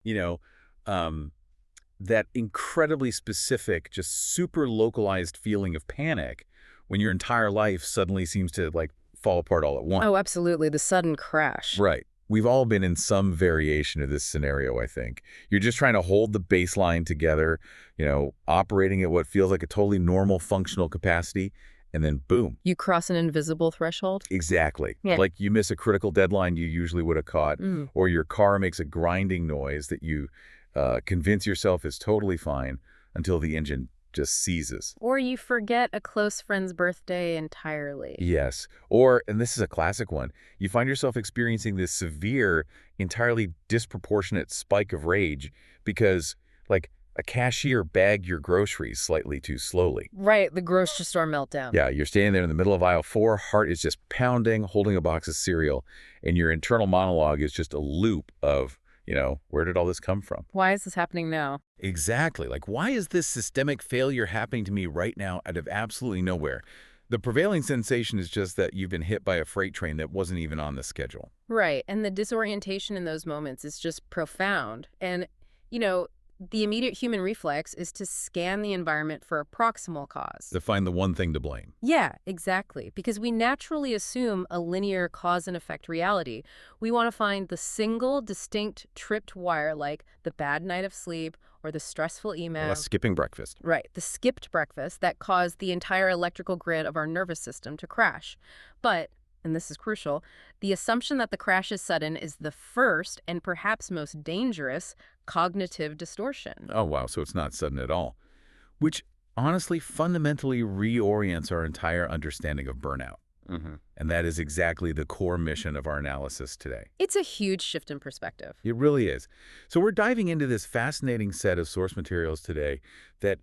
You know, um, that incredibly specific, just super localized feeling of panic when your entire life suddenly seems to like fall apart all at once. Oh, absolutely. The sudden crash. Right. We've all been in some variation of this scenario, I think. You're just trying to hold the baseline together, operating at what feels like a totally normal functional capacity, and then boom. You cross an invisible threshold? Exactly. Yeah. Like you miss a critical deadline you usually would have caught, Mm. or your car makes a grinding noise that you convince yourself is totally fine until the engine just seizes. Or you forget a close friend's birthday entirely. Yes. Or, and this is a classic one, you find yourself experiencing this severe, entirely disproportionate spike of rage because, like, a cashier bagged your groceries slightly too slowly. Right, the grocery store meltdown. Yeah, you're standing there in the middle of aisle 4, heart is just pounding, holding a box of cereal, and your internal monologue is just a loop of, where did all this come from? Why is this happening now? Exactly. Like, why is this systemic failure happening to me right now out of absolutely nowhere? The prevailing sensation is just that you've been hit by a freight train that wasn't even on the schedule. Right, and the disorientation in those moments is just profound. And, you know, the immediate human reflex is to scan the environment for a proximal cause. To find the one thing to blame. Yeah, exactly. Because we naturally assume a linear cause and effect reality. We want to find the single, distinct, tripped wire like the bad night of sleep or the stressful email. Skipping breakfast. Right, the skipped breakfast that caused the entire electrical grid of our nervous system to crash. But, and this is crucial, the assumption that the crash is sudden is the first and perhaps most dangerous cognitive distortion. Oh, wow. So it's not sudden at all. Which honestly fundamentally reorients our entire understanding of burnout. And that is exactly the core mission of our analysis today. It's a huge shift in perspective. It really is. So we're diving into this fascinating set of source materials today that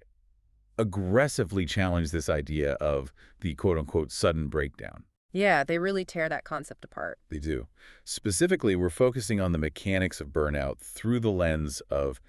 aggressively challenge this idea of the quote-unquote sudden breakdown. Yeah, they really tear that concept apart. They do. Specifically, we're focusing on the mechanics of burnout through the lens of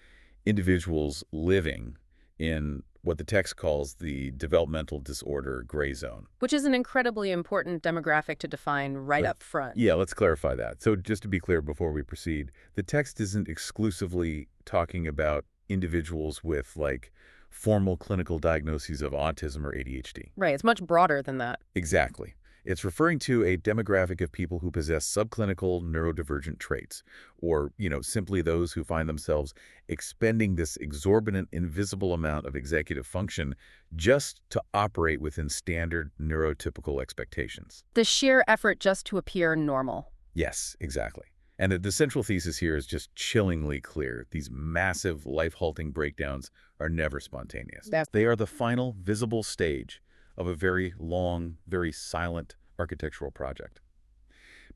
individuals living in what the text calls the developmental disorder gray zone. Which is an incredibly important demographic to define right up front. Yeah, let's clarify that. So just to be clear before we proceed, the text isn't exclusively talking about individuals with, like, formal clinical diagnoses of autism or ADHD. Right, it's much broader than that. Exactly. It's referring to a demographic of people who possess subclinical neurodivergent traits, or, simply those who find themselves expending this exorbitant, invisible amount of executive function just to operate within standard neurotypical expectations. The sheer effort just to appear normal. Yes, exactly. And the central thesis here is just chillingly clear. These massive, life-halting breakdowns are never spontaneous. They are the final, visible stage of a very long, very silent architectural project.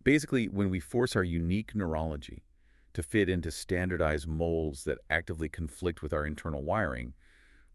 Basically, when we force our unique neurology to fit into standardized molds that actively conflict with our internal wiring,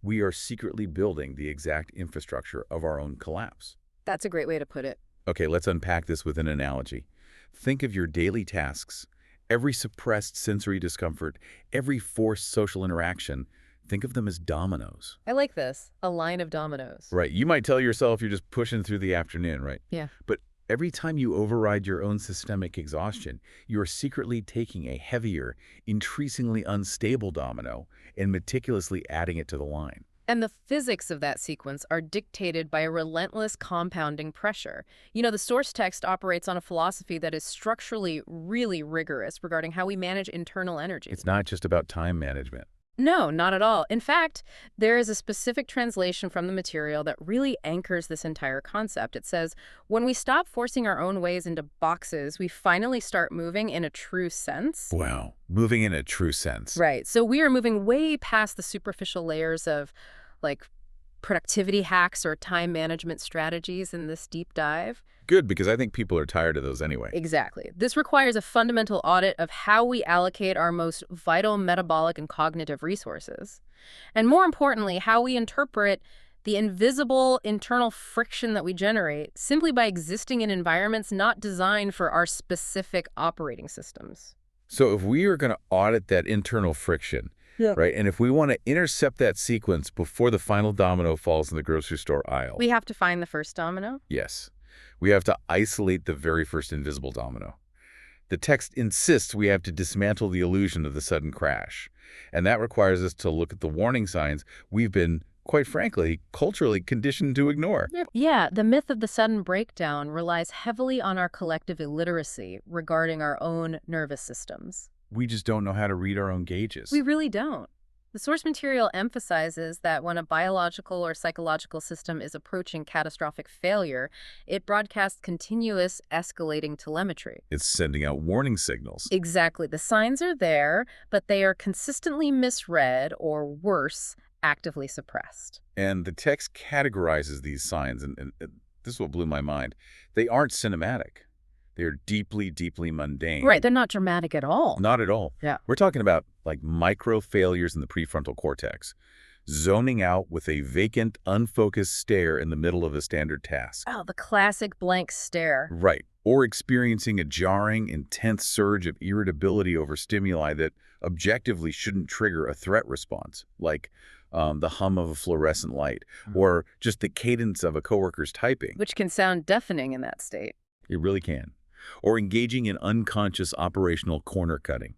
we are secretly building the exact infrastructure of our own collapse. That's a great way to put it. Okay, let's unpack this with an analogy. Think of your daily tasks, every suppressed sensory discomfort, every forced social interaction. Think of them as dominoes. I like this. A line of dominoes. Right. You might tell yourself you're just pushing through the afternoon, right? Yeah. But every time you override your own systemic exhaustion, you are secretly taking a heavier, increasingly unstable domino and meticulously adding it to the line. And the physics of that sequence are dictated by a relentless compounding pressure. The source text operates on a philosophy that is structurally really rigorous regarding how we manage internal energy. It's not just about time management. No, not at all. In fact, there is a specific translation from the material that really anchors this entire concept. It says, when we stop forcing our own ways into boxes, we finally start moving in a true sense. Wow. Moving in a true sense. Right. So we are moving way past the superficial layers of, like, productivity hacks or time management strategies in this deep dive. Good, because I think people are tired of those anyway. Exactly. This requires a fundamental audit of how we allocate our most vital metabolic and cognitive resources. And more importantly, how we interpret the invisible internal friction that we generate simply by existing in environments not designed for our specific operating systems. So if we are going to audit that internal friction, right, and if we want to intercept that sequence before the final domino falls in the grocery store aisle. We have to find the first domino? Yes. We have to isolate the very first invisible domino. The text insists we have to dismantle the illusion of the sudden crash. And that requires us to look at the warning signs we've been, quite frankly, culturally conditioned to ignore. Yeah, the myth of the sudden breakdown relies heavily on our collective illiteracy regarding our own nervous systems. We just don't know how to read our own gauges. We really don't. The source material emphasizes that when a biological or psychological system is approaching catastrophic failure, it broadcasts continuous escalating telemetry. It's sending out warning signals. Exactly. The signs are there, but they are consistently misread or, worse, actively suppressed. And the text categorizes these signs, and this is what blew my mind. They aren't cinematic. They're deeply, deeply mundane. Right, they're not dramatic at all. Not at all. Yeah. We're talking about like micro failures in the prefrontal cortex, zoning out with a vacant, unfocused stare in the middle of a standard task. Oh, the classic blank stare. Right. Or experiencing a jarring, intense surge of irritability over stimuli that objectively shouldn't trigger a threat response, like the hum of a fluorescent light, or just the cadence of a coworker's typing. Which can sound deafening in that state. It really can. Or engaging in unconscious operational corner cutting,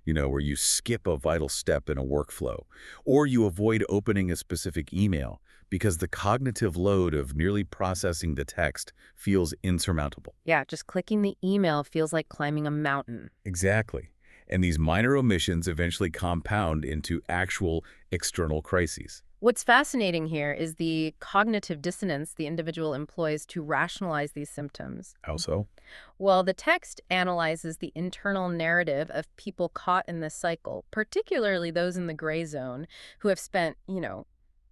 where you skip a vital step in a workflow, or you avoid opening a specific email because the cognitive load of merely processing the text feels insurmountable. Yeah, just clicking the email feels like climbing a mountain. Exactly. And these minor omissions eventually compound into actual external crises. What's fascinating here is the cognitive dissonance the individual employs to rationalize these symptoms. How so? Well, the text analyzes the internal narrative of people caught in this cycle, particularly those in the gray zone who have spent,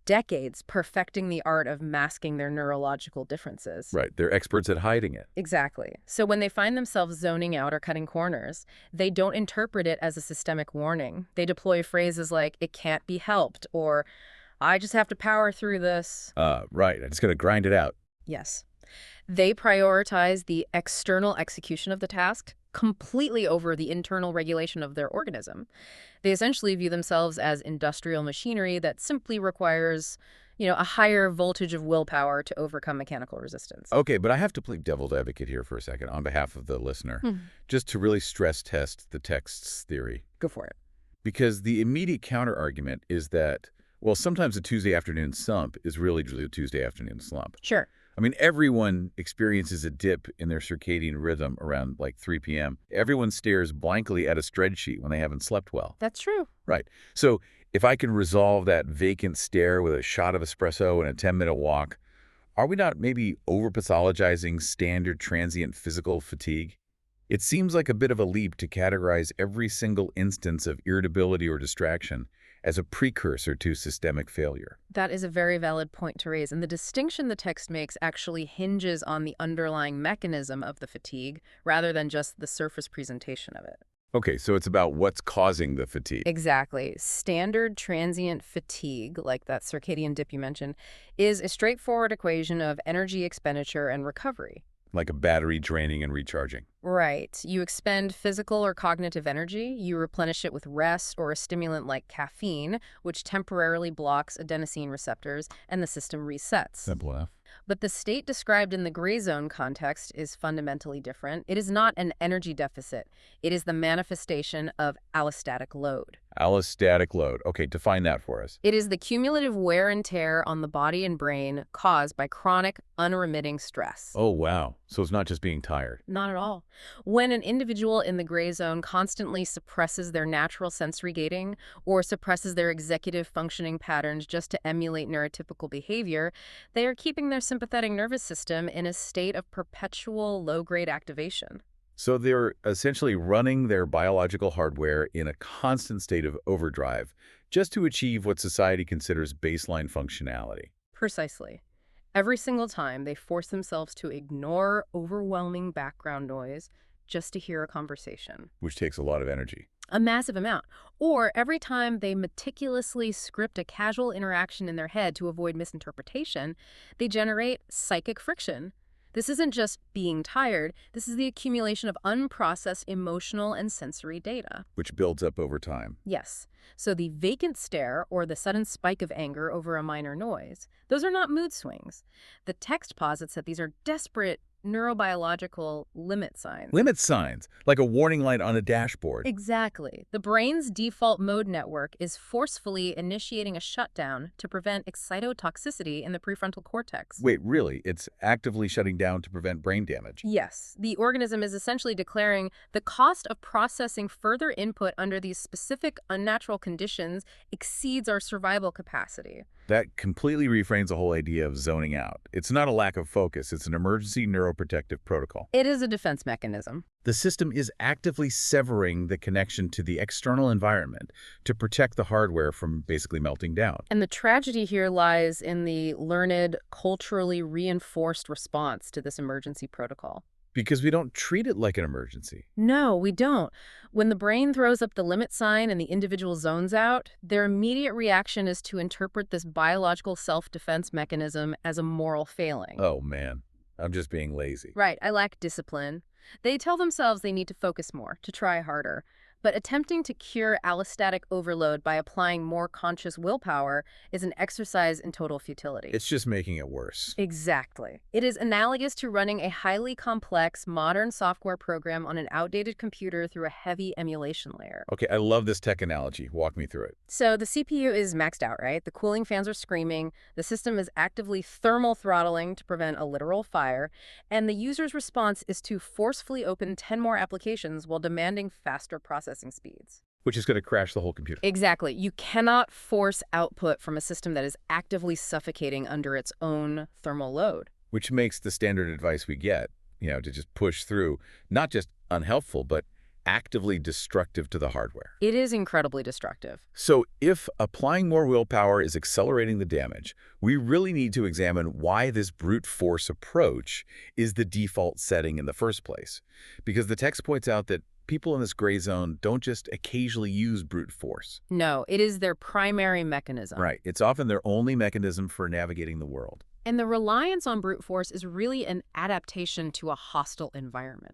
decades perfecting the art of masking their neurological differences. Right. They're experts at hiding it. Exactly. So when they find themselves zoning out or cutting corners, they don't interpret it as a systemic warning. They deploy phrases like, "it can't be helped," or "I just have to power through this." Right. I'm just going to grind it out. Yes. They prioritize the external execution of the task completely over the internal regulation of their organism. They essentially view themselves as industrial machinery that simply requires, a higher voltage of willpower to overcome mechanical resistance. Okay, but I have to play devil's advocate here for a second on behalf of the listener, just to really stress test the text's theory. Go for it. Because the immediate counter-argument is that, well, sometimes a Tuesday afternoon slump is really a Tuesday afternoon slump. Sure. I mean, everyone experiences a dip in their circadian rhythm around like 3 p.m. Everyone stares blankly at a spreadsheet when they haven't slept well. That's true. Right. So if I can resolve that vacant stare with a shot of espresso and a 10-minute walk, are we not maybe over-pathologizing standard transient physical fatigue? It seems like a bit of a leap to categorize every single instance of irritability or distraction as a precursor to systemic failure. That is a very valid point to raise, and the distinction the text makes actually hinges on the underlying mechanism of the fatigue rather than just the surface presentation of it. Okay, so it's about what's causing the fatigue. Exactly. Standard transient fatigue, like that circadian dip you mentioned, is a straightforward equation of energy expenditure and recovery. Like a battery draining and recharging. Right. You expend physical or cognitive energy, you replenish it with rest or a stimulant like caffeine, which temporarily blocks adenosine receptors, and the system resets. Simple enough. But the state described in the gray zone context is fundamentally different. It is not an energy deficit. It is the manifestation of allostatic load. Allostatic load. Okay, define that for us. It is the cumulative wear and tear on the body and brain caused by chronic, unremitting stress. Oh, wow. So it's not just being tired. Not at all. When an individual in the gray zone constantly suppresses their natural sensory gating or suppresses their executive functioning patterns just to emulate neurotypical behavior, they are keeping their sympathetic nervous system in a state of perpetual low-grade activation. So they're essentially running their biological hardware in a constant state of overdrive just to achieve what society considers baseline functionality. Precisely. Every single time they force themselves to ignore overwhelming background noise just to hear a conversation. Which takes a lot of energy. A massive amount. Or every time they meticulously script a casual interaction in their head to avoid misinterpretation, they generate psychic friction. This isn't just being tired, this is the accumulation of unprocessed emotional and sensory data. Which builds up over time. Yes. So the vacant stare or the sudden spike of anger over a minor noise, those are not mood swings. The text posits that these are desperate neurobiological limit signs. Limit signs, like a warning light on a dashboard. Exactly. The brain's default mode network is forcefully initiating a shutdown to prevent excitotoxicity in the prefrontal cortex. Wait, really? It's actively shutting down to prevent brain damage? Yes, the organism is essentially declaring the cost of processing further input under these specific unnatural conditions exceeds our survival capacity. That completely reframes the whole idea of zoning out. It's not a lack of focus, it's an emergency neuroprotective protocol. It is a defense mechanism. The system is actively severing the connection to the external environment to protect the hardware from basically melting down. And the tragedy here lies in the learned, culturally reinforced response to this emergency protocol. Because we don't treat it like an emergency. No, we don't. When the brain throws up the limit sign and the individual zones out, their immediate reaction is to interpret this biological self-defense mechanism as a moral failing. Oh man, I'm just being lazy. Right, I lack discipline. They tell themselves they need to focus more, to try harder. But attempting to cure allostatic overload by applying more conscious willpower is an exercise in total futility. It's just making it worse. Exactly. It is analogous to running a highly complex, modern software program on an outdated computer through a heavy emulation layer. Okay, I love this tech analogy. Walk me through it. So the CPU is maxed out, right? The cooling fans are screaming, the system is actively thermal throttling to prevent a literal fire, and the user's response is to forcefully open 10 more applications while demanding faster processing speeds. Which is going to crash the whole computer. Exactly. You cannot force output from a system that is actively suffocating under its own thermal load. Which makes the standard advice we get, to just push through, not just unhelpful, but actively destructive to the hardware. It is incredibly destructive. So if applying more willpower is accelerating the damage, we really need to examine why this brute force approach is the default setting in the first place. Because the text points out that people in this gray zone don't just occasionally use brute force. No, it is their primary mechanism. Right. It's often their only mechanism for navigating the world. And the reliance on brute force is really an adaptation to a hostile environment.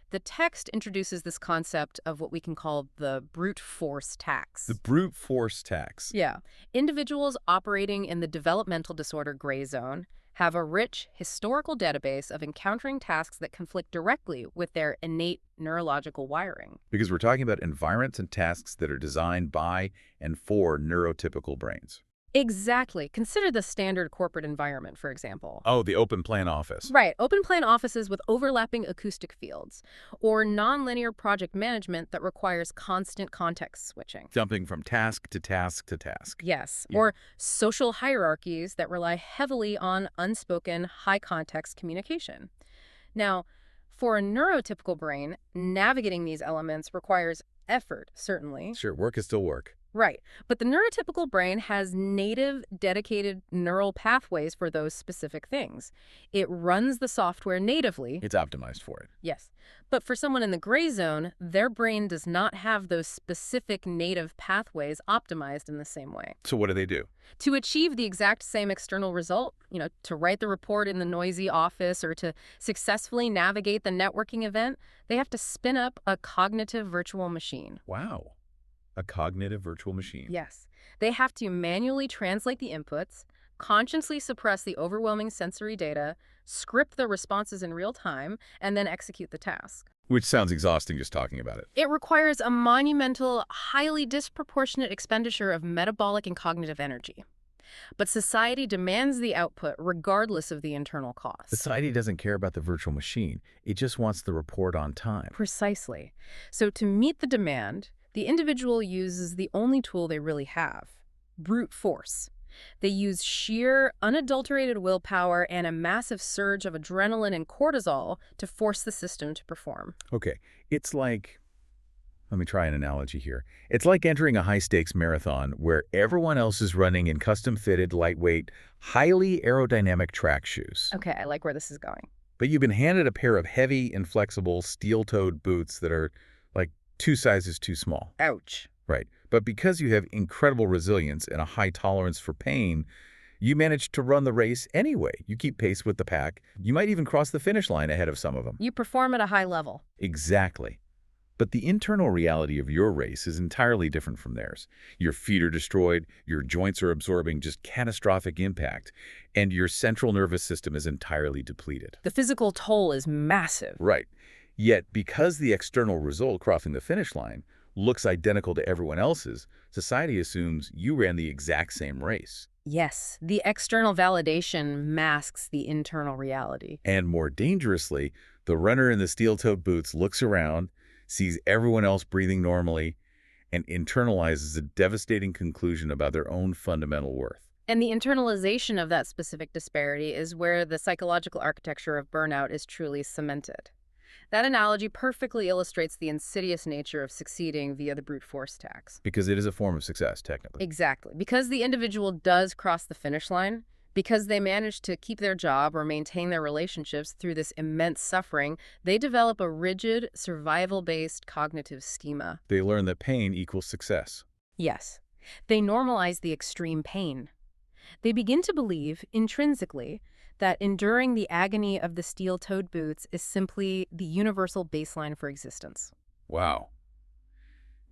The text introduces this concept of what we can call the brute force tax. The brute force tax. Yeah. Individuals operating in the developmental disorder gray zone have a rich historical database of encountering tasks that conflict directly with their innate neurological wiring. Because we're talking about environments and tasks that are designed by and for neurotypical brains. Exactly. Consider the standard corporate environment, for example. Oh, the open plan office. Right. Open plan offices with overlapping acoustic fields, or nonlinear project management that requires constant context switching. Jumping from task to task to task. Yes. Yeah. Or social hierarchies that rely heavily on unspoken, high-context communication. Now, for a neurotypical brain, navigating these elements requires effort, certainly. Sure, work is still work. Right. But the neurotypical brain has native, dedicated neural pathways for those specific things. It runs the software natively. It's optimized for it. Yes. But for someone in the gray zone, their brain does not have those specific native pathways optimized in the same way. So what do? To achieve the exact same external result, to write the report in the noisy office or to successfully navigate the networking event, they have to spin up a cognitive virtual machine. Wow. A cognitive virtual machine. Yes. They have to manually translate the inputs, consciously suppress the overwhelming sensory data, script the responses in real time, and then execute the task. Which sounds exhausting just talking about it. It requires a monumental, highly disproportionate expenditure of metabolic and cognitive energy. But society demands the output regardless of the internal cost. Society doesn't care about the virtual machine. It just wants the report on time. Precisely. So to meet the demand, the individual uses the only tool they really have, brute force. They use sheer, unadulterated willpower and a massive surge of adrenaline and cortisol to force the system to perform. Okay, it's like, let me try an analogy here. It's like entering a high-stakes marathon where everyone else is running in custom-fitted, lightweight, highly aerodynamic track shoes. Okay, I like where this is going. But you've been handed a pair of heavy, inflexible, steel-toed boots that are like 2 sizes too small. Ouch. Right. But because you have incredible resilience and a high tolerance for pain, you manage to run the race anyway. You keep pace with the pack. You might even cross the finish line ahead of some of them. You perform at a high level. Exactly. But the internal reality of your race is entirely different from theirs. Your feet are destroyed, your joints are absorbing just catastrophic impact, and your central nervous system is entirely depleted. The physical toll is massive. Right. Yet, because the external result crossing the finish line looks identical to everyone else's, society assumes you ran the exact same race. Yes, the external validation masks the internal reality. And more dangerously, the runner in the steel-toed boots looks around, sees everyone else breathing normally, and internalizes a devastating conclusion about their own fundamental worth. And the internalization of that specific disparity is where the psychological architecture of burnout is truly cemented. That analogy perfectly illustrates the insidious nature of succeeding via the brute force tax. Because it is a form of success, technically. Exactly. Because the individual does cross the finish line, because they manage to keep their job or maintain their relationships through this immense suffering, they develop a rigid, survival-based cognitive schema. They learn that pain equals success. Yes. They normalize the extreme pain. They begin to believe, intrinsically, that enduring the agony of the steel-toed boots is simply the universal baseline for existence. Wow.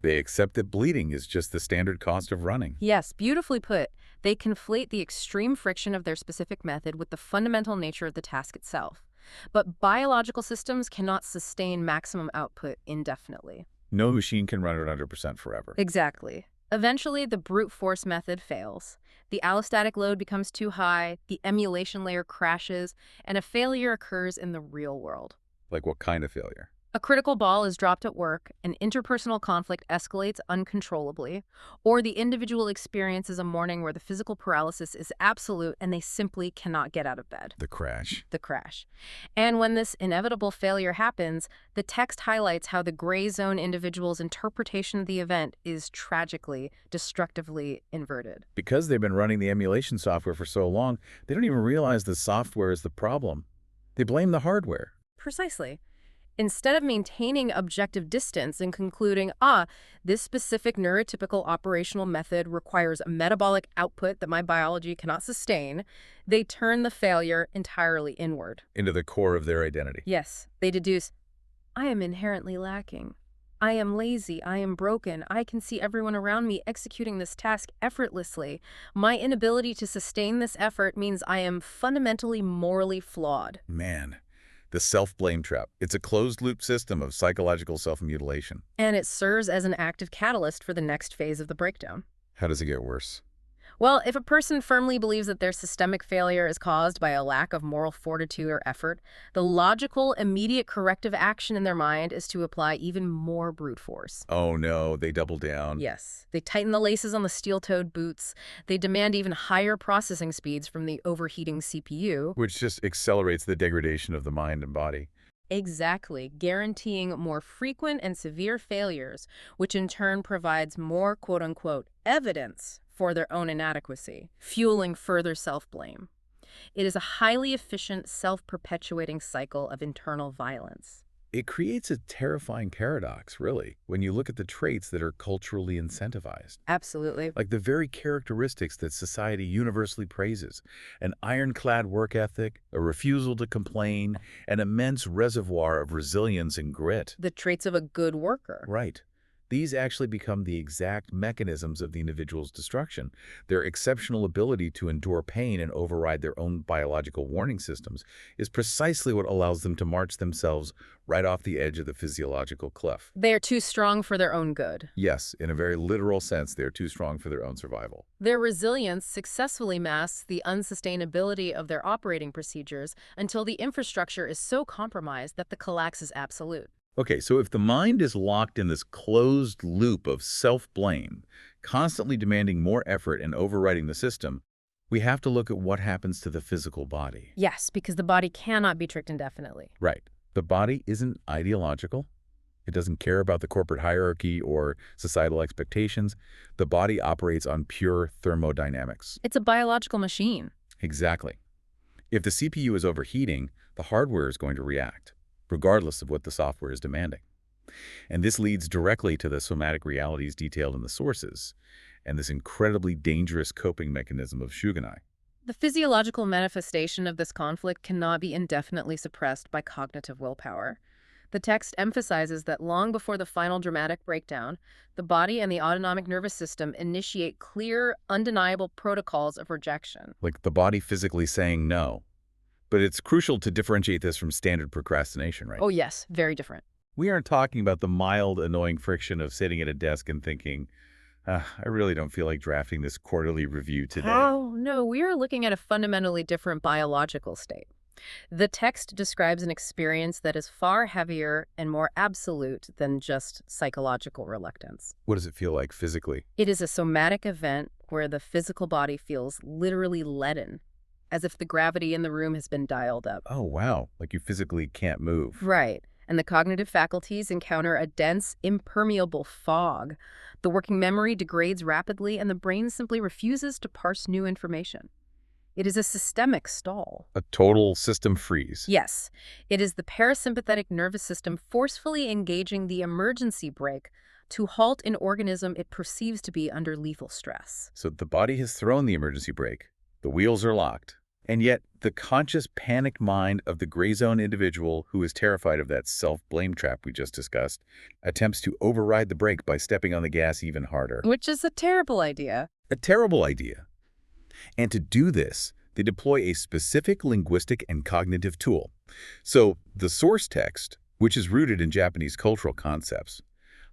They accept that bleeding is just the standard cost of running. Yes, beautifully put. They conflate the extreme friction of their specific method with the fundamental nature of the task itself. But biological systems cannot sustain maximum output indefinitely. No machine can run at 100% forever. Exactly. Eventually, the brute force method fails. The allostatic load becomes too high, the emulation layer crashes, and a failure occurs in the real world. Like what kind of failure? A critical ball is dropped at work, and interpersonal conflict escalates uncontrollably, or the individual experiences a morning where the physical paralysis is absolute and they simply cannot get out of bed. The crash. The crash. And when this inevitable failure happens, the text highlights how the gray zone individual's interpretation of the event is tragically, destructively inverted. Because they've been running the emulation software for so long, they don't even realize the software is the problem. They blame the hardware. Precisely. Instead of maintaining objective distance and concluding, this specific neurotypical operational method requires a metabolic output that my biology cannot sustain, they turn the failure entirely inward. Into the core of their identity. Yes, they deduce, I am inherently lacking. I am lazy. I am broken. I can see everyone around me executing this task effortlessly. My inability to sustain this effort means I am fundamentally morally flawed. Man. The self-blame trap. It's a closed-loop system of psychological self-mutilation. And it serves as an active catalyst for the next phase of the breakdown. How does it get worse? Well, if a person firmly believes that their systemic failure is caused by a lack of moral fortitude or effort, the logical, immediate corrective action in their mind is to apply even more brute force. Oh no, they double down. Yes. They tighten the laces on the steel-toed boots. They demand even higher processing speeds from the overheating CPU. Which just accelerates the degradation of the mind and body. Exactly, guaranteeing more frequent and severe failures, which in turn provides more quote-unquote evidence for their own inadequacy, fueling further self-blame. It is a highly efficient, self-perpetuating cycle of internal violence. It creates a terrifying paradox, really, when you look at the traits that are culturally incentivized. Absolutely. Like the very characteristics that society universally praises. An ironclad work ethic, a refusal to complain, an immense reservoir of resilience and grit. The traits of a good worker. Right. These actually become the exact mechanisms of the individual's destruction. Their exceptional ability to endure pain and override their own biological warning systems is precisely what allows them to march themselves right off the edge of the physiological cliff. They are too strong for their own good. Yes, in a very literal sense, they're too strong for their own survival. Their resilience successfully masks the unsustainability of their operating procedures until the infrastructure is so compromised that the collapse is absolute. Okay, so if the mind is locked in this closed loop of self-blame, constantly demanding more effort and overriding the system, we have to look at what happens to the physical body. Yes, because the body cannot be tricked indefinitely. Right. The body isn't ideological. It doesn't care about the corporate hierarchy or societal expectations. The body operates on pure thermodynamics. It's a biological machine. Exactly. If the CPU is overheating, the hardware is going to react, regardless of what the software is demanding. And this leads directly to the somatic realities detailed in the sources, and this incredibly dangerous coping mechanism of shugenai. The physiological manifestation of this conflict cannot be indefinitely suppressed by cognitive willpower. The text emphasizes that long before the final dramatic breakdown, the body and the autonomic nervous system initiate clear, undeniable protocols of rejection. Like the body physically saying no. But it's crucial to differentiate this from standard procrastination, right? Oh yes, very different. We aren't talking about the mild, annoying friction of sitting at a desk and thinking, I really don't feel like drafting this quarterly review today. Oh, no, we are looking at a fundamentally different biological state. The text describes an experience that is far heavier and more absolute than just psychological reluctance. What does it feel like physically? It is a somatic event where the physical body feels literally leaden, as if the gravity in the room has been dialed up. Oh, wow. Like you physically can't move. Right. And the cognitive faculties encounter a dense, impermeable fog. The working memory degrades rapidly, and the brain simply refuses to parse new information. It is a systemic stall. A total system freeze. Yes, it is the parasympathetic nervous system forcefully engaging the emergency brake to halt an organism it perceives to be under lethal stress. So the body has thrown the emergency brake. The wheels are locked. And yet, the conscious, panicked mind of the gray zone individual who is terrified of that self-blame trap we just discussed attempts to override the brake by stepping on the gas even harder. Which is a terrible idea. A terrible idea. And to do this, they deploy a specific linguistic and cognitive tool. So the source text, which is rooted in Japanese cultural concepts,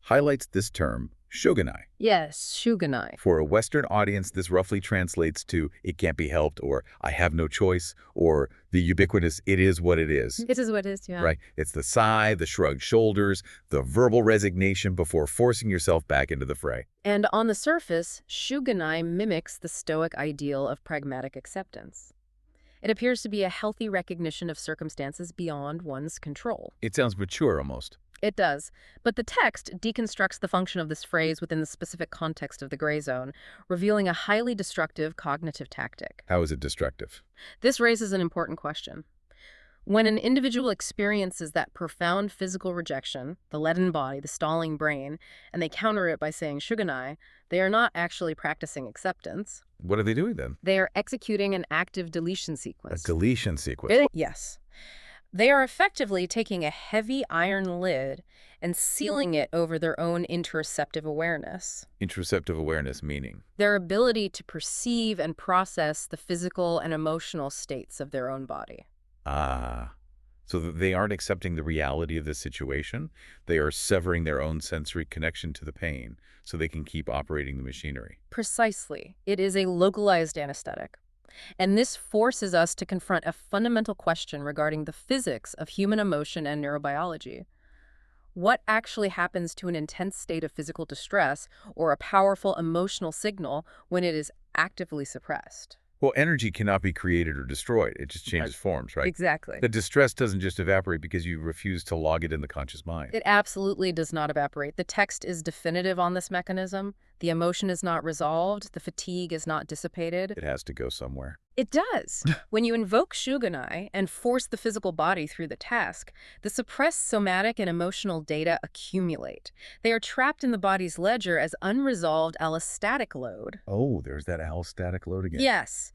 highlights this term, shogunai. Yes, shogunai. For a Western audience, this roughly translates to "it can't be helped," or "I have no choice," or the ubiquitous "it is what it is." It is what it is, yeah. Right? It's the sigh, the shrugged shoulders, the verbal resignation before forcing yourself back into the fray. And on the surface, shogunai mimics the Stoic ideal of pragmatic acceptance. It appears to be a healthy recognition of circumstances beyond one's control. It sounds mature almost. It does, but the text deconstructs the function of this phrase within the specific context of the gray zone, revealing a highly destructive cognitive tactic. How is it destructive? This raises an important question. When an individual experiences that profound physical rejection, the leaden body, the stalling brain, and they counter it by saying shogunai, they are not actually practicing acceptance. What are they doing then? They are executing an active deletion sequence. A deletion sequence. Yes. They are effectively taking a heavy iron lid and sealing it over their own interoceptive awareness. Interoceptive awareness meaning? Their ability to perceive and process the physical and emotional states of their own body. Ah. So that they aren't accepting the reality of the situation. They are severing their own sensory connection to the pain so they can keep operating the machinery. Precisely. It is a localized anesthetic. And this forces us to confront a fundamental question regarding the physics of human emotion and neurobiology. What actually happens to an intense state of physical distress or a powerful emotional signal when it is actively suppressed? Well, energy cannot be created or destroyed. It just changes forms, right? Exactly. The distress doesn't just evaporate because you refuse to log it in the conscious mind. It absolutely does not evaporate. The text is definitive on this mechanism. The emotion is not resolved. The fatigue is not dissipated. It has to go somewhere. It does. When you invoke shogunai and force the physical body through the task, the suppressed somatic and emotional data accumulate. They are trapped in the body's ledger as unresolved allostatic load. Oh, there's that allostatic load again. Yes.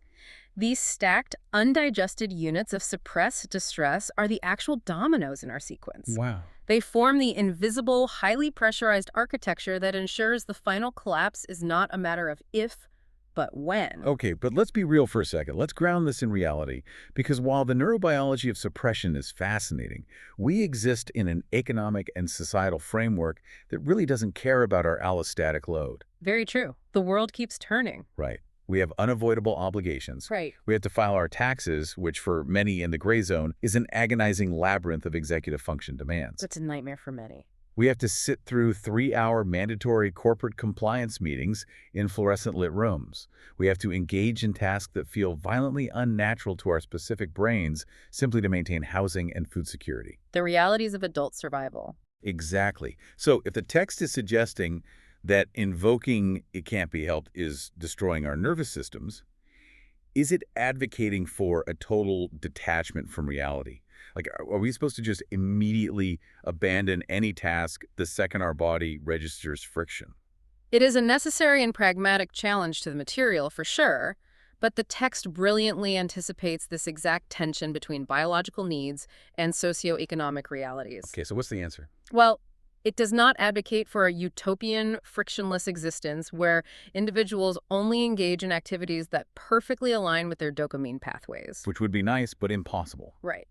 These stacked, undigested units of suppressed distress are the actual dominoes in our sequence. Wow. They form the invisible, highly pressurized architecture that ensures the final collapse is not a matter of if, but when. Okay, but let's be real for a second. Let's ground this in reality, because while the neurobiology of suppression is fascinating, we exist in an economic and societal framework that really doesn't care about our allostatic load. Very true. The world keeps turning. Right. We have unavoidable obligations. Right. We have to file our taxes, which for many in the gray zone is an agonizing labyrinth of executive function demands. It's a nightmare for many. We have to sit through 3-hour mandatory corporate compliance meetings in fluorescent-lit rooms. We have to engage in tasks that feel violently unnatural to our specific brains simply to maintain housing and food security. The realities of adult survival. Exactly. So if the text is suggesting that invoking "it can't be helped" is destroying our nervous systems, is it advocating for a total detachment from reality? Like, are we supposed to just immediately abandon any task the second our body registers friction? It is a necessary and pragmatic challenge to the material, for sure, But the text brilliantly anticipates this exact tension between biological needs and socioeconomic realities. Okay, so what's the answer? Well, it does not advocate for a utopian, frictionless existence where individuals only engage in activities that perfectly align with their dopamine pathways. Which would be nice, but impossible. Right.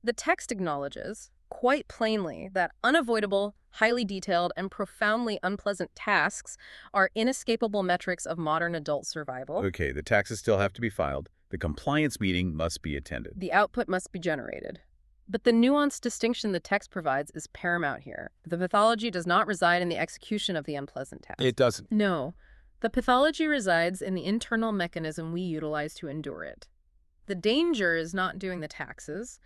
The text acknowledges, quite plainly, that unavoidable, highly detailed, and profoundly unpleasant tasks are inescapable metrics of modern adult survival. Okay, the taxes still have to be filed. The compliance meeting must be attended. The output must be generated. But the nuanced distinction the text provides is paramount here. The pathology does not reside in the execution of the unpleasant task. It doesn't. No. The pathology resides in the internal mechanism we utilize to endure it. The danger is not doing the taxes.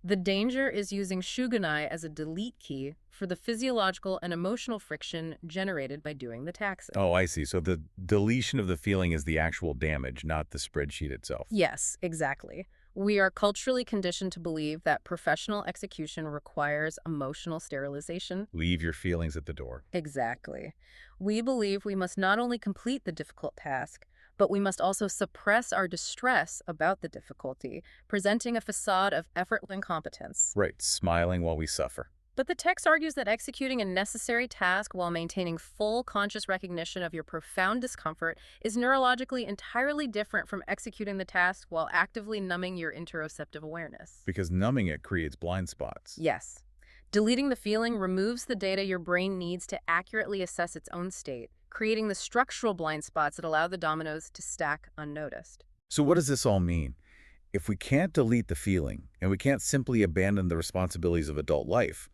The danger is using shugunai as a delete key for the physiological and emotional friction generated by doing the taxes. Oh, I see. So the deletion of the feeling is the actual damage, not the spreadsheet itself. Yes, exactly. We are culturally conditioned to believe that professional execution requires emotional sterilization. Leave your feelings at the door. Exactly. We believe we must not only complete the difficult task, but we must also suppress our distress about the difficulty, presenting a facade of effortless incompetence. Right, smiling while we suffer. But the text argues that executing a necessary task while maintaining full conscious recognition of your profound discomfort is neurologically entirely different from executing the task while actively numbing your interoceptive awareness. Because numbing it creates blind spots. Yes. Deleting the feeling removes the data your brain needs to accurately assess its own state, creating the structural blind spots that allow the dominoes to stack unnoticed. So what does this all mean? If we can't delete the feeling, and we can't simply abandon the responsibilities of adult life,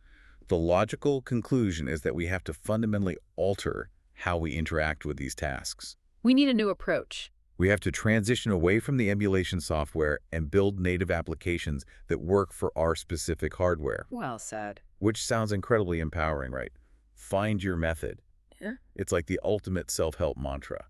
the logical conclusion is that we have to fundamentally alter how we interact with these tasks. We need a new approach. We have to transition away from the emulation software and build native applications that work for our specific hardware. Well said. Which sounds incredibly empowering, right? Find your method. Yeah. It's like the ultimate self-help mantra.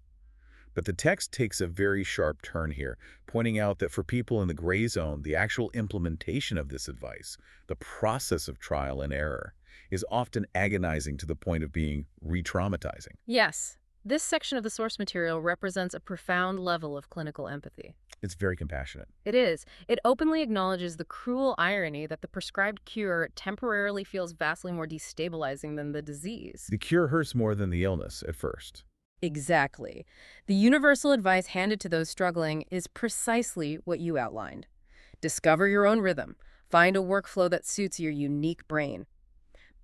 But the text takes a very sharp turn here, pointing out that for people in the gray zone, the actual implementation of this advice, the process of trial and error, is often agonizing to the point of being re-traumatizing. Yes. This section of the source material represents a profound level of clinical empathy. It's very compassionate. It is. It openly acknowledges the cruel irony that the prescribed cure temporarily feels vastly more destabilizing than the disease. The cure hurts more than the illness at first. Exactly. The universal advice handed to those struggling is precisely what you outlined. Discover your own rhythm. Find a workflow that suits your unique brain.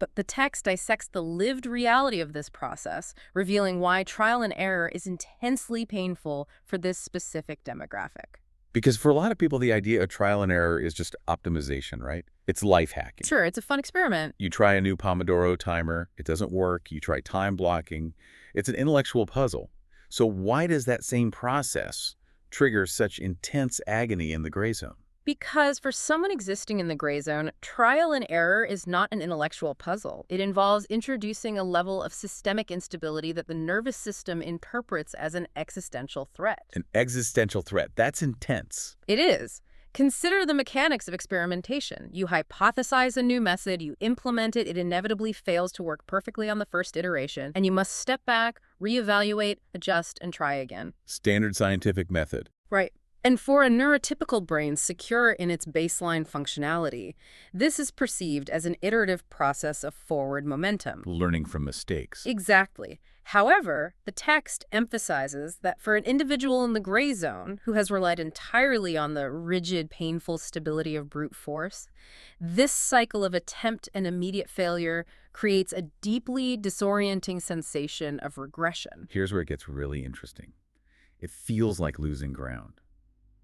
But the text dissects the lived reality of this process, revealing why trial and error is intensely painful for this specific demographic. Because for a lot of people, the idea of trial and error is just optimization, right? It's life hacking. Sure, it's a fun experiment. You try a new Pomodoro timer, it doesn't work. You try time blocking. It's an intellectual puzzle. So why does that same process trigger such intense agony in the gray zone? Because for someone existing in the gray zone, trial and error is not an intellectual puzzle. It involves introducing a level of systemic instability that the nervous system interprets as an existential threat. An existential threat. That's intense. It is. Consider the mechanics of experimentation. You hypothesize a new method, you implement it, it inevitably fails to work perfectly on the first iteration, and you must step back, reevaluate, adjust, and try again. Standard scientific method. Right. And for a neurotypical brain secure in its baseline functionality, this is perceived as an iterative process of forward momentum. Learning from mistakes. Exactly. However, the text emphasizes that for an individual in the gray zone who has relied entirely on the rigid, painful stability of brute force, this cycle of attempt and immediate failure creates a deeply disorienting sensation of regression. Here's where it gets really interesting. It feels like losing ground.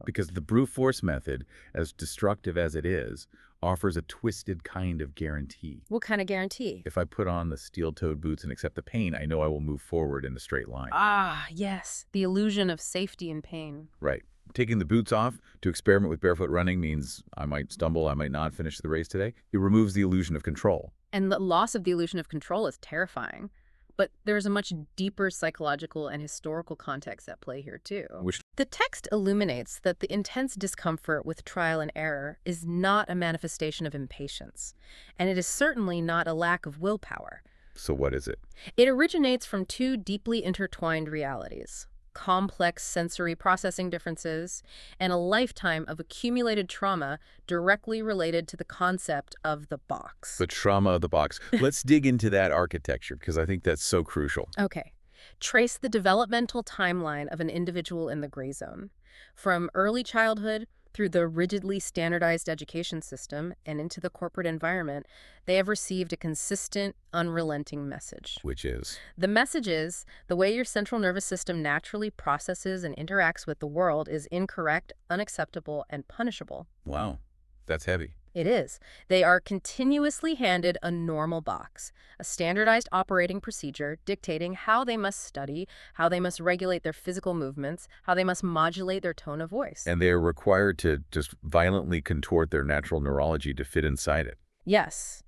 Because the brute force method, as destructive as it is, offers a twisted kind of guarantee. What kind of guarantee? If I put on the steel-toed boots and accept the pain, I know I will move forward in a straight line. Ah, yes. The illusion of safety and pain. Right. Taking the boots off to experiment with barefoot running means I might stumble, I might not finish the race today. It removes the illusion of control. And the loss of the illusion of control is terrifying. But there's a much deeper psychological and historical context at play here, too. The text illuminates that the intense discomfort with trial and error is not a manifestation of impatience, and it is certainly not a lack of willpower. So what is it? It originates from two deeply intertwined realities. complex sensory processing differences, and a lifetime of accumulated trauma directly related to the concept of the box. The trauma of the box. Let's dig into that architecture because I think that's so crucial. Okay. Trace the developmental timeline of an individual in the gray zone. From early childhood through the rigidly standardized education system and into the corporate environment, they have received a consistent, unrelenting message. Which is? The message is the way your central nervous system naturally processes and interacts with the world is incorrect, unacceptable, and punishable. Wow, that's heavy. It is. They are continuously handed a normal box, a standardized operating procedure dictating how they must study, how they must regulate their physical movements, how they must modulate their tone of voice. And they are required to just violently contort their natural neurology to fit inside it. Yes.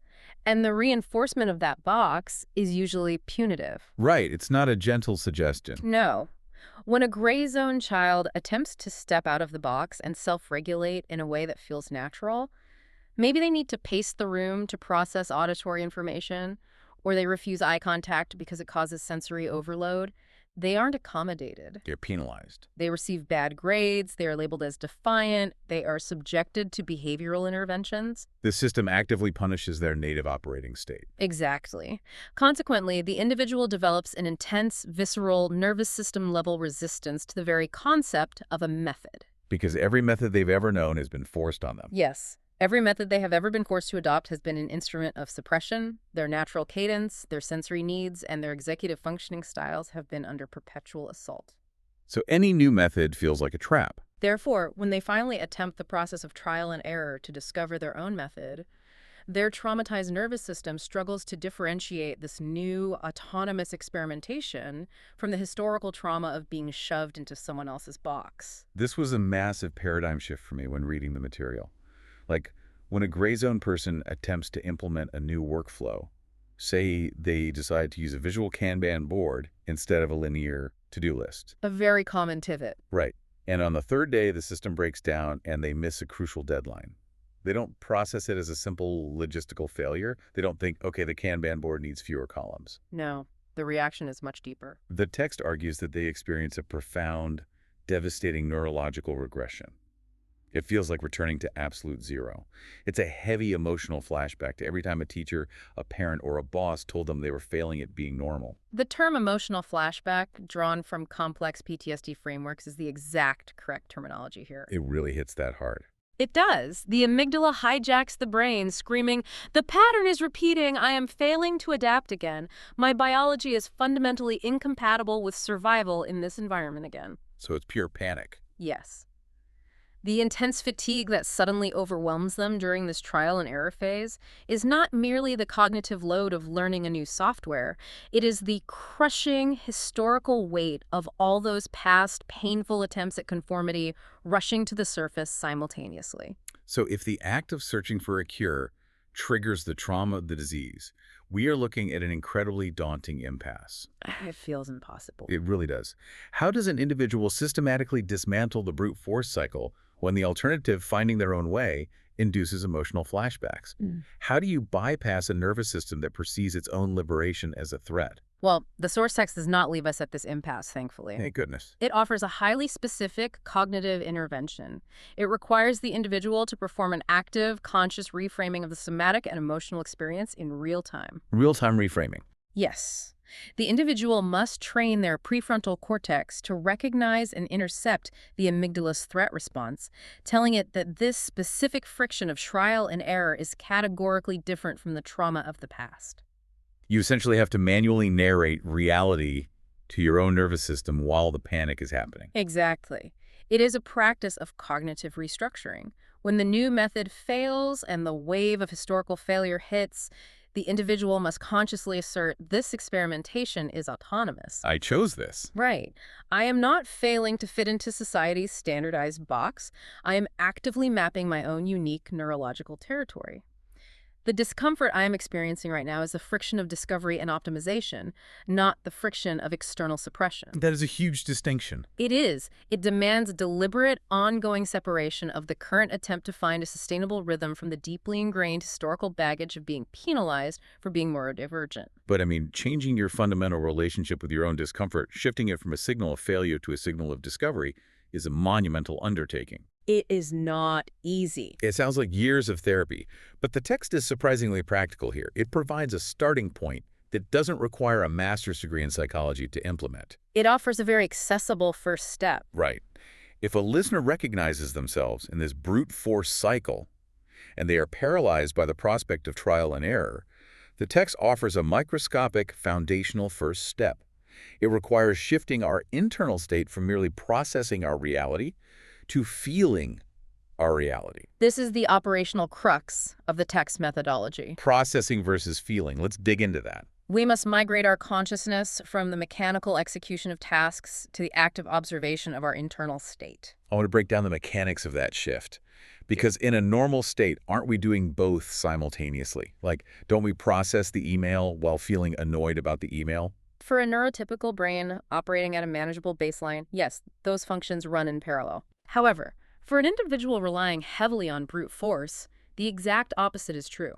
And the reinforcement of that box is usually punitive. Right, it's not a gentle suggestion. No. When a gray zone child attempts to step out of the box and self-regulate in a way that feels natural, maybe they need to pace the room to process auditory information, or they refuse eye contact because it causes sensory overload. They aren't accommodated. They're penalized. They receive bad grades, they are labeled as defiant, they are subjected to behavioral interventions. The system actively punishes their native operating state. Exactly. Consequently, the individual develops an intense, visceral, nervous system-level resistance to the very concept of a method. Because every method they've ever known has been forced on them. Yes. Every method they have ever been forced to adopt has been an instrument of suppression. Their natural cadence, their sensory needs, and their executive functioning styles have been under perpetual assault. So any new method feels like a trap. Therefore, when they finally attempt the process of trial and error to discover their own method, their traumatized nervous system struggles to differentiate this new, autonomous experimentation from the historical trauma of being shoved into someone else's box. This was a massive paradigm shift for me when reading the material. Like, when a gray zone person attempts to implement a new workflow, say they decide to use a visual Kanban board instead of a linear to-do list. A very common pivot. Right. And on the third day, the system breaks down and they miss a crucial deadline. They don't process it as a simple logistical failure. They don't think, okay, the Kanban board needs fewer columns. No, the reaction is much deeper. The text argues that they experience a profound, devastating neurological regression. It feels like returning to absolute zero. It's a heavy emotional flashback to every time a teacher, a parent, or a boss told them they were failing at being normal. The term emotional flashback, drawn from complex PTSD frameworks, is the exact correct terminology here. It really hits that hard. It does. The amygdala hijacks the brain, screaming, "The pattern is repeating. I am failing to adapt again. My biology is fundamentally incompatible with survival in this environment again." So it's pure panic. Yes. The intense fatigue that suddenly overwhelms them during this trial and error phase is not merely the cognitive load of learning a new software. It is the crushing historical weight of all those past painful attempts at conformity rushing to the surface simultaneously. So if the act of searching for a cure triggers the trauma of the disease, we are looking at an incredibly daunting impasse. It feels impossible. It really does. How does an individual systematically dismantle the brute force cycle when the alternative, finding their own way, induces emotional flashbacks? How do you bypass a nervous system that perceives its own liberation as a threat? Well, the source text does not leave us at this impasse, thankfully. Thank goodness. It offers a highly specific cognitive intervention. It requires the individual to perform an active, conscious reframing of the somatic and emotional experience in real time. Real-time reframing. Yes. The individual must train their prefrontal cortex to recognize and intercept the amygdala's threat response, telling it that this specific friction of trial and error is categorically different from the trauma of the past. You essentially have to manually narrate reality to your own nervous system while the panic is happening. Exactly. It is a practice of cognitive restructuring. When the new method fails and the wave of historical failure hits, the individual must consciously assert this experimentation is autonomous. I chose this. Right. I am not failing to fit into society's standardized box. I am actively mapping my own unique neurological territory. The discomfort I am experiencing right now is the friction of discovery and optimization, not the friction of external suppression. That is a huge distinction. It is. It demands deliberate, ongoing separation of the current attempt to find a sustainable rhythm from the deeply ingrained historical baggage of being penalized for being neurodivergent. But I mean, changing your fundamental relationship with your own discomfort, shifting it from a signal of failure to a signal of discovery, is a monumental undertaking. It is not easy. It sounds like years of therapy, but the text is surprisingly practical here. It provides a starting point that doesn't require a master's degree in psychology to implement. It offers a very accessible first step. Right. If a listener recognizes themselves in this brute force cycle, and they are paralyzed by the prospect of trial and error, the text offers a microscopic foundational first step. It requires shifting our internal state from merely processing our reality to feeling our reality. This is the operational crux of the text methodology. Processing versus feeling. Let's dig into that. We must migrate our consciousness from the mechanical execution of tasks to the active observation of our internal state. I want to break down the mechanics of that shift. Because in a normal state, aren't we doing both simultaneously? Like, don't we process the email while feeling annoyed about the email? For a neurotypical brain operating at a manageable baseline, yes, those functions run in parallel. However, for an individual relying heavily on brute force, the exact opposite is true.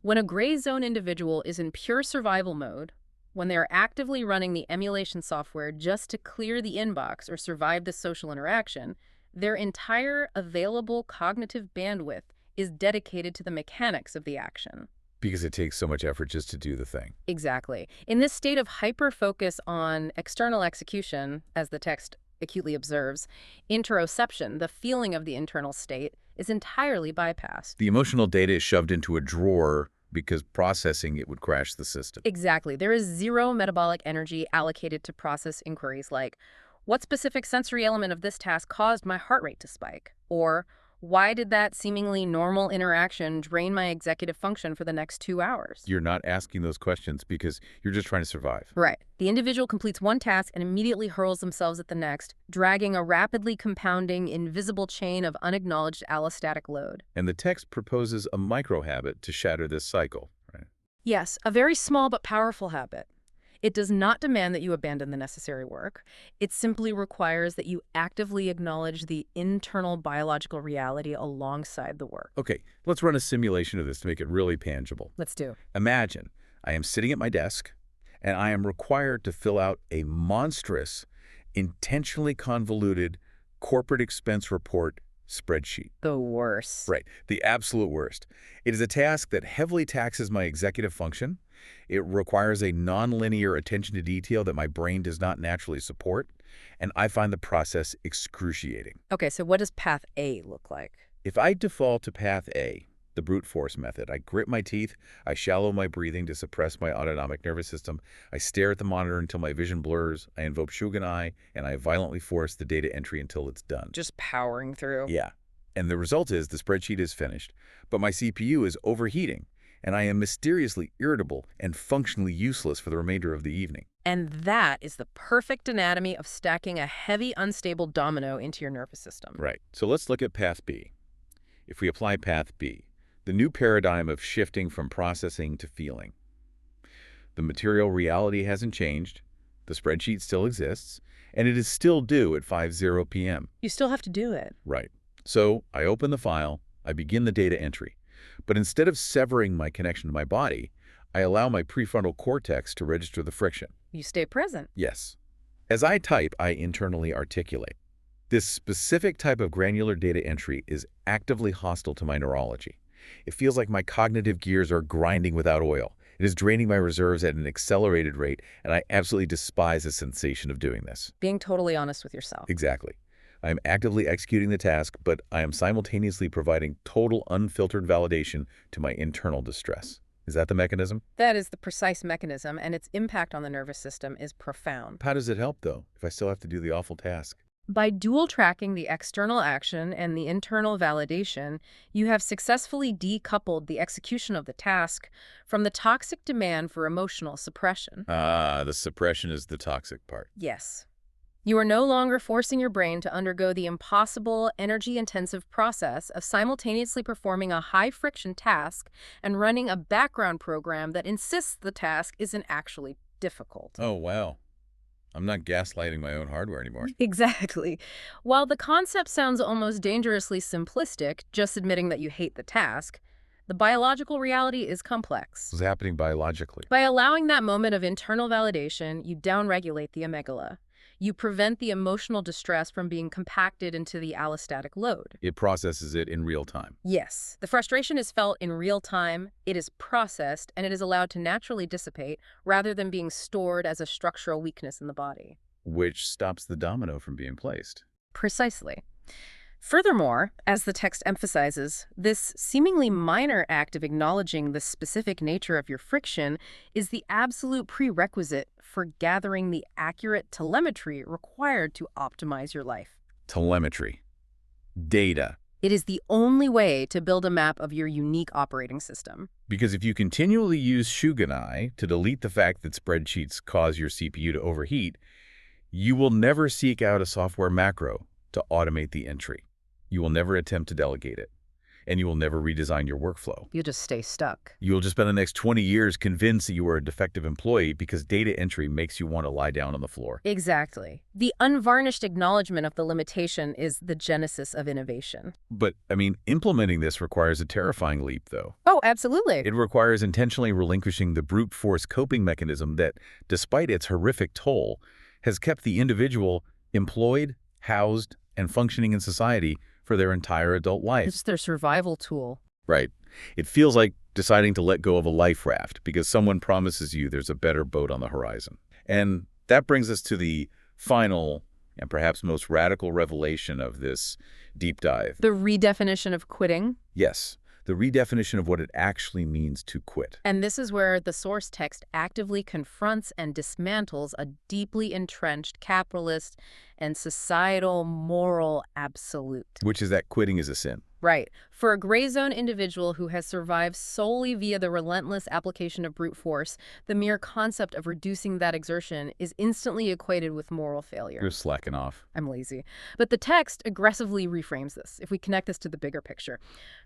When a gray zone individual is in pure survival mode, when they are actively running the emulation software just to clear the inbox or survive the social interaction, their entire available cognitive bandwidth is dedicated to the mechanics of the action. Because it takes so much effort just to do the thing. Exactly. In this state of hyper-focus on external execution, as the text acutely observes, interoception, the feeling of the internal state, is entirely bypassed. The emotional data is shoved into a drawer because processing it would crash the system. Exactly. There is zero metabolic energy allocated to process inquiries like, what specific sensory element of this task caused my heart rate to spike? Or, why did that seemingly normal interaction drain my executive function for the next 2 hours? You're not asking those questions because you're just trying to survive. Right. The individual completes one task and immediately hurls themselves at the next, dragging a rapidly compounding, invisible chain of unacknowledged allostatic load. And the text proposes a micro-habit to shatter this cycle, right? Yes, a very small but powerful habit. It does not demand that you abandon the necessary work. It simply requires that you actively acknowledge the internal biological reality alongside the work. Okay, let's run a simulation of this to make it really tangible. Let's do. Imagine I am sitting at my desk, and I am required to fill out a monstrous, intentionally convoluted corporate expense report spreadsheet. The worst. Right, the absolute worst. It is a task that heavily taxes my executive function. It requires a nonlinear attention to detail that my brain does not naturally support, and I find the process excruciating. Okay, so what does path A look like? If I default to path A, the brute force method, I grit my teeth, I shallow my breathing to suppress my autonomic nervous system, I stare at the monitor until my vision blurs, I invoke Shugenai, and I violently force the data entry until it's done. Just powering through. Yeah. And the result is the spreadsheet is finished, but my CPU is overheating, and I am mysteriously irritable and functionally useless for the remainder of the evening. And that is the perfect anatomy of stacking a heavy, unstable domino into your nervous system. Right. So let's look at path B. If we apply path B, the new paradigm of shifting from processing to feeling. The material reality hasn't changed, the spreadsheet still exists, and it is still due at 5:00 p.m. You still have to do it. Right. So I open the file, I begin the data entry. But instead of severing my connection to my body, I allow my prefrontal cortex to register the friction. You stay present. Yes. As I type, I internally articulate. This specific type of granular data entry is actively hostile to my neurology. It feels like my cognitive gears are grinding without oil. It is draining my reserves at an accelerated rate, and I absolutely despise the sensation of doing this. Being totally honest with yourself. Exactly. I am actively executing the task, but I am simultaneously providing total unfiltered validation to my internal distress. Is that the mechanism? That is the precise mechanism, and its impact on the nervous system is profound. How does it help, though, if I still have to do the awful task? By dual tracking the external action and the internal validation, you have successfully decoupled the execution of the task from the toxic demand for emotional suppression. Ah, the suppression is the toxic part. Yes. You are no longer forcing your brain to undergo the impossible, energy-intensive process of simultaneously performing a high-friction task and running a background program that insists the task isn't actually difficult. Oh, wow. I'm not gaslighting my own hardware anymore. Exactly. While the concept sounds almost dangerously simplistic, just admitting that you hate the task, the biological reality is complex. What's happening biologically? By allowing that moment of internal validation, you downregulate the amygdala. You prevent the emotional distress from being compacted into the allostatic load. It processes it in real time. Yes, the frustration is felt in real time, it is processed, and it is allowed to naturally dissipate rather than being stored as a structural weakness in the body. Which stops the domino from being placed. Precisely. Furthermore, as the text emphasizes, this seemingly minor act of acknowledging the specific nature of your friction is the absolute prerequisite for gathering the accurate telemetry required to optimize your life. Telemetry. Data. It is the only way to build a map of your unique operating system. Because if you continually use Shugenai to delete the fact that spreadsheets cause your CPU to overheat, you will never seek out a software macro to automate the entry. You will never attempt to delegate it, and you will never redesign your workflow. You'll just stay stuck. You will just spend the next 20 years convinced that you are a defective employee because data entry makes you want to lie down on the floor. Exactly. The unvarnished acknowledgement of the limitation is the genesis of innovation. But, implementing this requires a terrifying leap, though. Oh, absolutely. It requires intentionally relinquishing the brute force coping mechanism that, despite its horrific toll, has kept the individual employed, housed, and functioning in society for their entire adult life. It's their survival tool. Right. It feels like deciding to let go of a life raft because someone promises you there's a better boat on the horizon. And that brings us to the final and perhaps most radical revelation of this deep dive. The redefinition of quitting. Yes, the redefinition of what it actually means to quit. And this is where the source text actively confronts and dismantles a deeply entrenched capitalist and societal moral absolute. Which is that quitting is a sin. Right. For a gray zone individual who has survived solely via the relentless application of brute force, the mere concept of reducing that exertion is instantly equated with moral failure. You're slacking off. I'm lazy. But the text aggressively reframes this, if we connect this to the bigger picture.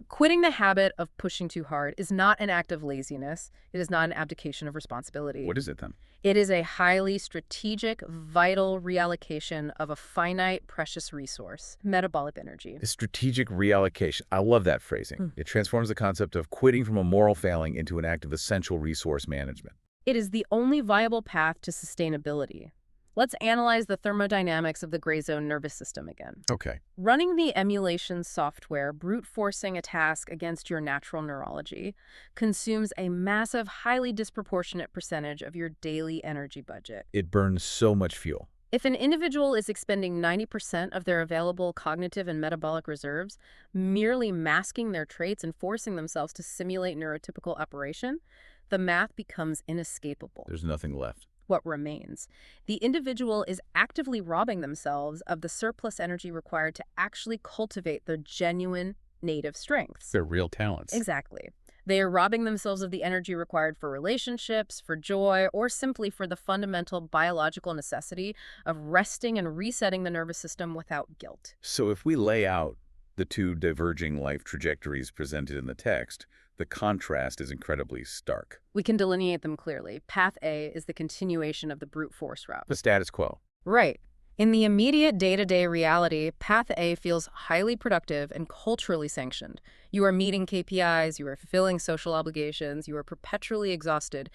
Quitting the habit of pushing too hard is not an act of laziness. It is not an abdication of responsibility. What is it then? It is a highly strategic, vital reallocation of a finite, precious resource, metabolic energy. A strategic reallocation. I love that phrasing. It transforms the concept of quitting from a moral failing into an act of essential resource management. It is the only viable path to sustainability. Let's analyze the thermodynamics of the gray zone nervous system again. Okay. Running the emulation software, brute forcing a task against your natural neurology, consumes a massive, highly disproportionate percentage of your daily energy budget. It burns so much fuel. If an individual is expending 90% of their available cognitive and metabolic reserves, merely masking their traits and forcing themselves to simulate neurotypical operation, the math becomes inescapable. There's nothing left. What remains? The individual is actively robbing themselves of the surplus energy required to actually cultivate their genuine native strengths. They're real talents. Exactly. They are robbing themselves of the energy required for relationships, for joy, or simply for the fundamental biological necessity of resting and resetting the nervous system without guilt. So if we lay out the two diverging life trajectories presented in the text, the contrast is incredibly stark. We can delineate them clearly. Path A is the continuation of the brute force route. The status quo. Right. In the immediate day-to-day reality, Path A feels highly productive and culturally sanctioned. You are meeting KPIs, you are fulfilling social obligations, you are perpetually exhausted,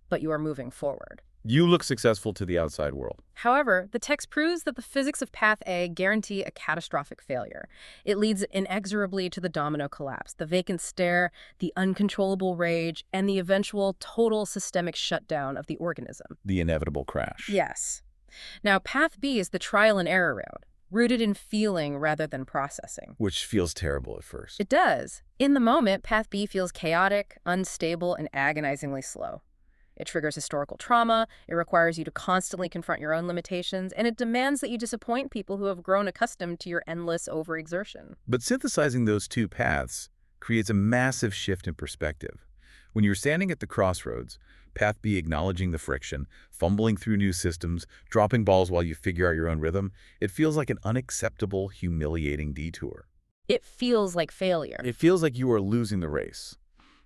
but you are moving forward. You look successful to the outside world. However, the text proves that the physics of Path A guarantee a catastrophic failure. It leads inexorably to the domino collapse, the vacant stare, the uncontrollable rage, and the eventual total systemic shutdown of the organism. The inevitable crash. Yes. Now, Path B is the trial and error route, rooted in feeling rather than processing. Which feels terrible at first. It does. In the moment, Path B feels chaotic, unstable, and agonizingly slow. It triggers historical trauma, it requires you to constantly confront your own limitations, and it demands that you disappoint people who have grown accustomed to your endless overexertion. But synthesizing those two paths creates a massive shift in perspective. When you're standing at the crossroads, Path B, acknowledging the friction, fumbling through new systems, dropping balls while you figure out your own rhythm. It feels like an unacceptable, humiliating detour. It feels like failure. It feels like you are losing the race.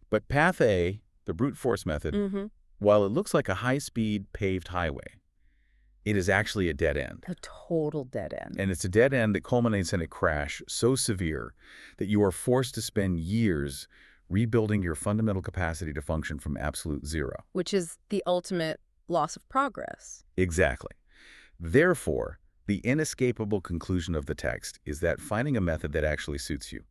But Path A, the brute force method, while it looks like a high-speed paved highway, it is actually a dead end. A total dead end. And it's a dead end that culminates in a crash so severe that you are forced to spend years rebuilding your fundamental capacity to function from absolute zero. Which is the ultimate loss of progress. Exactly. Therefore, the inescapable conclusion of the text is that finding a method that actually suits you,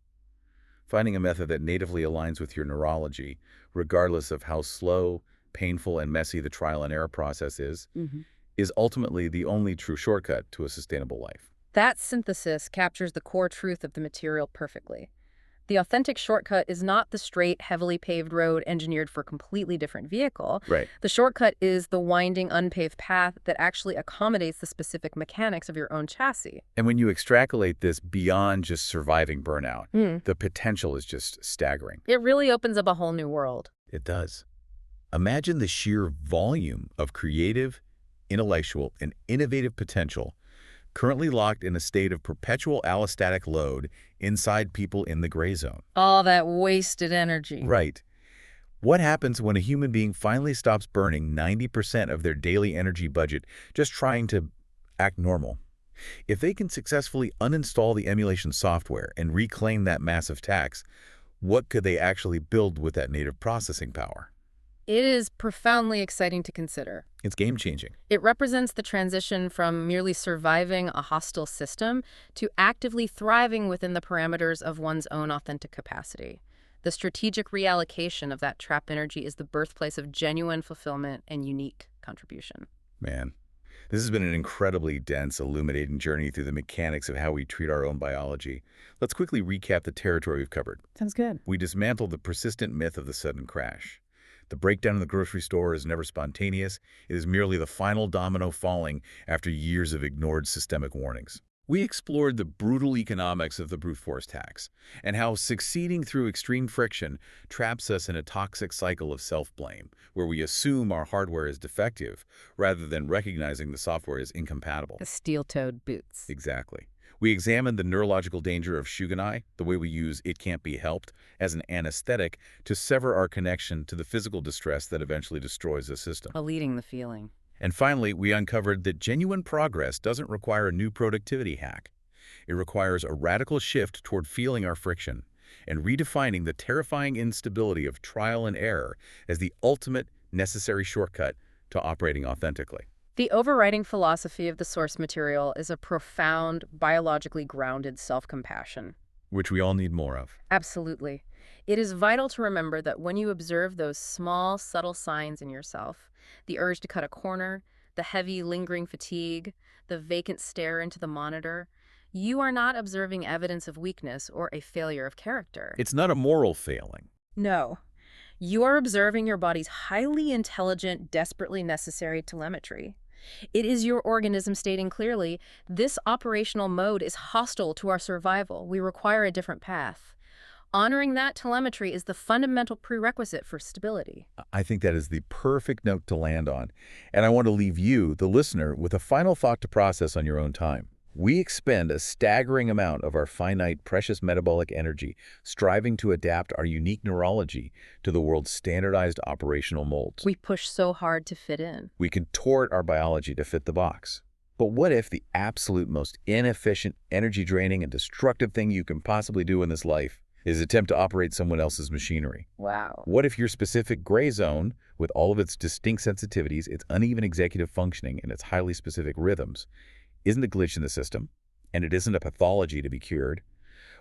finding a method that natively aligns with your neurology, regardless of how slow, painful, and messy the trial and error process is ultimately the only true shortcut to a sustainable life. That synthesis captures the core truth of the material perfectly. The authentic shortcut is not the straight, heavily paved road engineered for a completely different vehicle. Right. The shortcut is the winding, unpaved path that actually accommodates the specific mechanics of your own chassis. And when you extrapolate this beyond just surviving burnout, the potential is just staggering. It really opens up a whole new world. It does. Imagine the sheer volume of creative, intellectual, and innovative potential currently locked in a state of perpetual allostatic load inside people in the gray zone. All that wasted energy. Right. What happens when a human being finally stops burning 90% of their daily energy budget just trying to act normal? If they can successfully uninstall the emulation software and reclaim that massive tax, what could they actually build with that native processing power? It is profoundly exciting to consider. It's game-changing. It represents the transition from merely surviving a hostile system to actively thriving within the parameters of one's own authentic capacity. The strategic reallocation of that trapped energy is the birthplace of genuine fulfillment and unique contribution. Man, this has been an incredibly dense, illuminating journey through the mechanics of how we treat our own biology. Let's quickly recap the territory we've covered. Sounds good. We dismantled the persistent myth of the sudden crash. The breakdown in the grocery store is never spontaneous. It is merely the final domino falling after years of ignored systemic warnings. We explored the brutal economics of the brute force tax and how succeeding through extreme friction traps us in a toxic cycle of self-blame, where we assume our hardware is defective rather than recognizing the software is incompatible. The steel-toed boots. Exactly. We examined the neurological danger of shugenai, the way we use "it can't be helped" as an anesthetic to sever our connection to the physical distress that eventually destroys the system. Leading the feeling. And finally, we uncovered that genuine progress doesn't require a new productivity hack. It requires a radical shift toward feeling our friction and redefining the terrifying instability of trial and error as the ultimate necessary shortcut to operating authentically. The overriding philosophy of the source material is a profound, biologically grounded self-compassion. Which we all need more of. Absolutely. It is vital to remember that when you observe those small, subtle signs in yourself, the urge to cut a corner, the heavy, lingering fatigue, the vacant stare into the monitor, you are not observing evidence of weakness or a failure of character. It's not a moral failing. No. You are observing your body's highly intelligent, desperately necessary telemetry. It is your organism stating clearly, this operational mode is hostile to our survival. We require a different path. Honoring that telemetry is the fundamental prerequisite for stability. I think that is the perfect note to land on. And I want to leave you, the listener, with a final thought to process on your own time. We expend a staggering amount of our finite, precious metabolic energy striving to adapt our unique neurology to the world's standardized operational molds. We push so hard to fit in. We contort our biology to fit the box. But what if the absolute most inefficient, energy-draining, and destructive thing you can possibly do in this life is attempt to operate someone else's machinery? Wow. What if your specific gray zone, with all of its distinct sensitivities, its uneven executive functioning, and its highly specific rhythms, isn't a glitch in the system, and it isn't a pathology to be cured?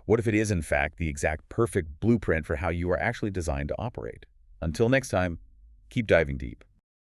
What if it is, in fact, the exact perfect blueprint for how you are actually designed to operate? Until next time, keep diving deep.